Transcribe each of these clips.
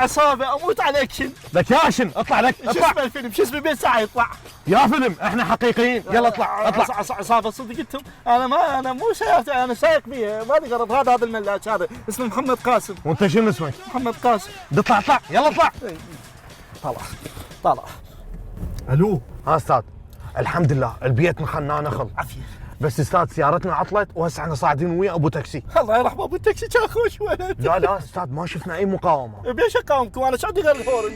عصابه اموت على اكشن. لك يا اكشن اطلع لك شو اطلع. اسم الفيلم؟ شو اسمه؟ بين ساعه يطلع. يا فيلم احنا حقيقيين. يلا اطلع اطلع. عصابه صدق انتم. انا مو سيارتي، انا سايق فيها مالي غرض. هذا الملاك هذا اسمه محمد قاسم. وانت شنو اسمك؟ محمد قاسم. اطلع اطلع يلا اطلع. طلع. الو ها استاذ، الحمد لله البيت مخنا نخل عافيه. بس استاذ سيارتنا عطلت وهسه احنا صاعدين ويا ابو تاكسي. الله يرحم ابو التاكسي كان خوش ولد. لا استاذ ما شفنا اي مقاومه. بيش اقاومكم انا شعدي غير الفوري.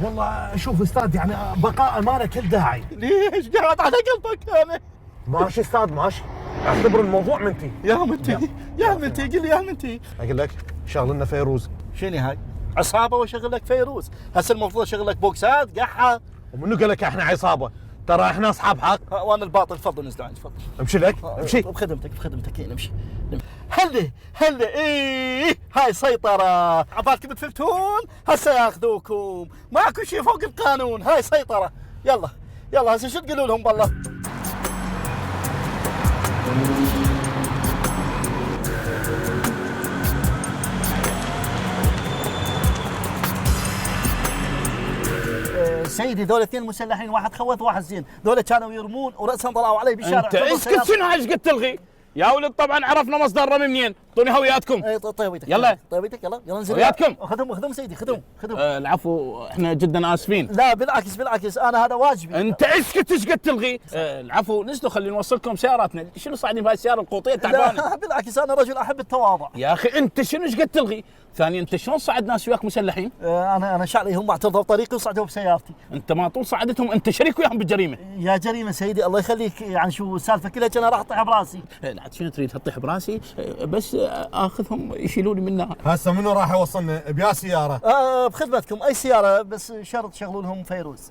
والله شوف استاذ يعني بقاء ما له كل داعي. ليش قاعد على قلبك انا؟ ماشي استاذ ماشي، اعتبر الموضوع منتي. يا منتي يا منتي قل لي يا منتي. اقول لك شغل لنا فيروز. شنو هاي؟ عصابه واشغل لك فيروز؟ هسه المفروض اشغل لك بوكسات قحه. ومنو قال لك احنا عصابه؟ ترى احنا اصحاب حق. وانا الباطل. تفضل نزل عندي تفضل. امشي لك امشي. بخدمتك نمشي. هلا ايه هاي سيطرة. عبالكم تفلتون هسه ياخذوكم. ماكو شيء فوق القانون. هاي سيطرة. يلا هسه شو تقولوا لهم بالله؟ سيدي ذول اثنين مسلحين، واحد خوث واحد زين، ذول كانوا يرمون وراسهم طلعوا علي بالشارع. انت اسكت شنو هاي ايش قد تلغي؟ يا ولد طبعا عرفنا مصدر الرمي منين، اعطوني هوياتكم. اي طيبتك يلا. طيبتك يلا انزل. هوياتكم. خذهم سيدي خذهم. العفو احنا جدا اسفين. لا بالعكس انا هذا واجبي. انت اسكت ايش قد تلغي؟ العفو نزلوا خلينا نوصلكم سياراتنا، شنو صاعدين بهاي السياره القوطيه تعبانه؟ لا بالعكس انا رجل احب التواضع. يا اخي انت شنو ايش قد تلغي؟ ثانيا انت شلون صعد ناس وياك مسلحين؟ انا شعري هم اعترضوا بطريقي وصعدوا بسيارتي. انت ما طول صعدتهم انت شريك وياهم بالجريمه. يا جريمه سيدي الله يخليك، يعني شو السالفه كلها انا راح اطيح براسي. لا شنو تريد تطيح براسي؟ بس اخذهم يشيلوني منها. هسه منو راح يوصلنا؟ بيا سياره. بخدمتكم اي سياره بس شرط شغلوا لهم فيروز.